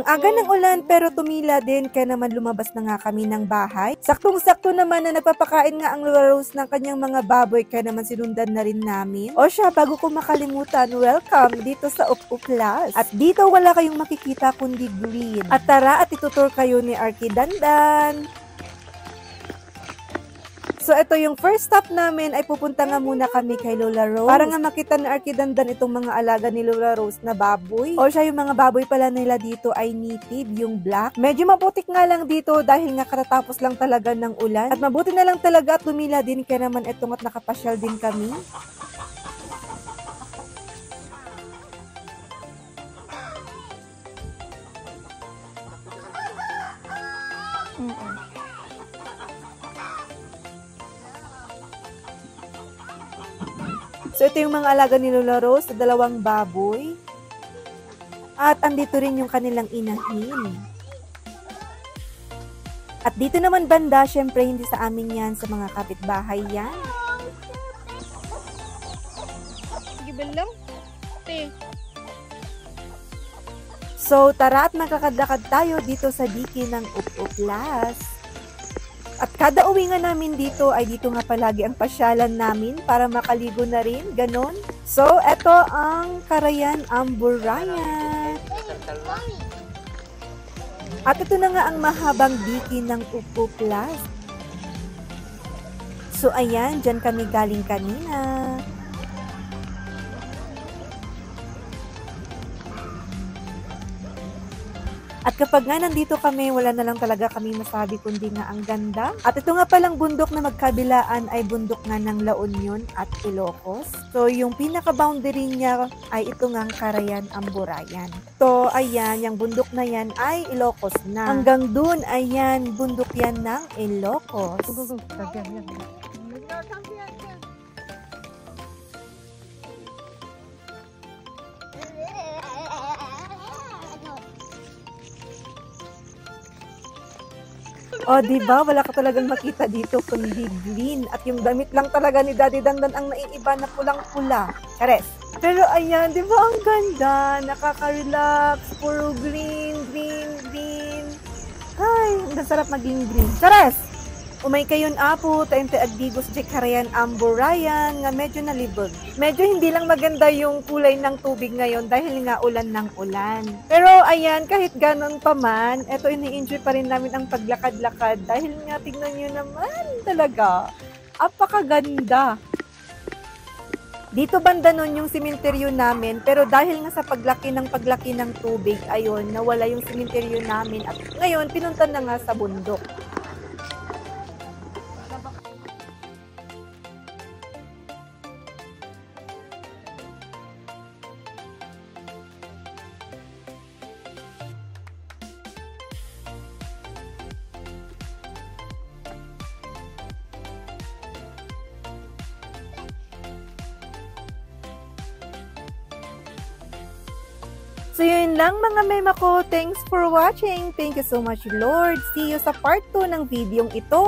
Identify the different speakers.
Speaker 1: Ang aga ng ulan pero tumila din kaya naman lumabas na nga kami ng bahay. Saktong-sakto naman na nagpapakain nga ang Lola Rose ng kanyang mga baboy kaya naman sinundan na rin namin. O siya, bago ko makalimutan, welcome dito sa Plus. At dito wala kayong makikita kundi green. At tara at itutur kayo ni Arky Dandan. So, ito yung first stop namin ay pupunta nga muna kami kay Lola Rose. Para nga makita ni Arky Dandan itong mga alaga ni Lola Rose na baboy. O siya, yung mga baboy pala nila dito ay native, yung black. Medyo maputik nga lang dito dahil nga katatapos lang talaga ng ulan. At mabuti na lang talaga at lumila din kaya naman itong at nakapasyal din kami. So, ito yung mga alaga ni Lola Rose, dalawang baboy. At andito rin yung kanilang inahin. At dito naman banda, syempre hindi sa amin yan, sa mga kapitbahay yan.
Speaker 2: Sige lang.
Speaker 1: So, tara at magkakadlakad tayo dito sa diki ng Plus. At kada uwi nga namin dito ay dito nga palagi ang pasyalan namin para makaligo na rin, ganon. So, eto ang Carayan Amburayan. At ito na nga ang mahabang diki ng Plus. So, ayan, dyan kami galing kanina. At kapag nga nandito kami, wala na lang talaga kami masabi kundi nga ang ganda. At ito nga palang bundok na magkabilaan ay bundok nga ng La Union at Ilocos. So, yung pinaka-boundary niya ay ito nga ang Carayan Amburayan. So, ayan, yung bundok na yan ay Ilocos na. Hanggang dun, ayan, bundok yan ng Ilocos. O, diba? Wala ka talagang makita dito kundi green. At yung damit lang talaga ni Daddy Dandan ang naiiba na pulang-pula. Kares. Pero ayan, diba ang ganda? Nakaka-relax. Puro green, green, green. Ay, ang sarap maging green. Kares! Umay kayon apo, tayo agdigos di Carayan Amburayan, nga medyo nalibog. Medyo hindi lang maganda yung kulay ng tubig ngayon dahil nga ulan ng ulan. Pero ayan, kahit ganon pa man, eto ini-enjoy pa rin namin ang paglakad-lakad dahil nga tignan nyo naman talaga, apakaganda. Dito banda nun yung simenteryo namin, pero dahil nga sa paglaki ng tubig, ayun, nawala yung simenteryo namin at ngayon pinunta na nga sa bundok. So, yun lang mga mema ko. Thanks for watching. Thank you so much, Lord. See you sa part 2 ng videong ito.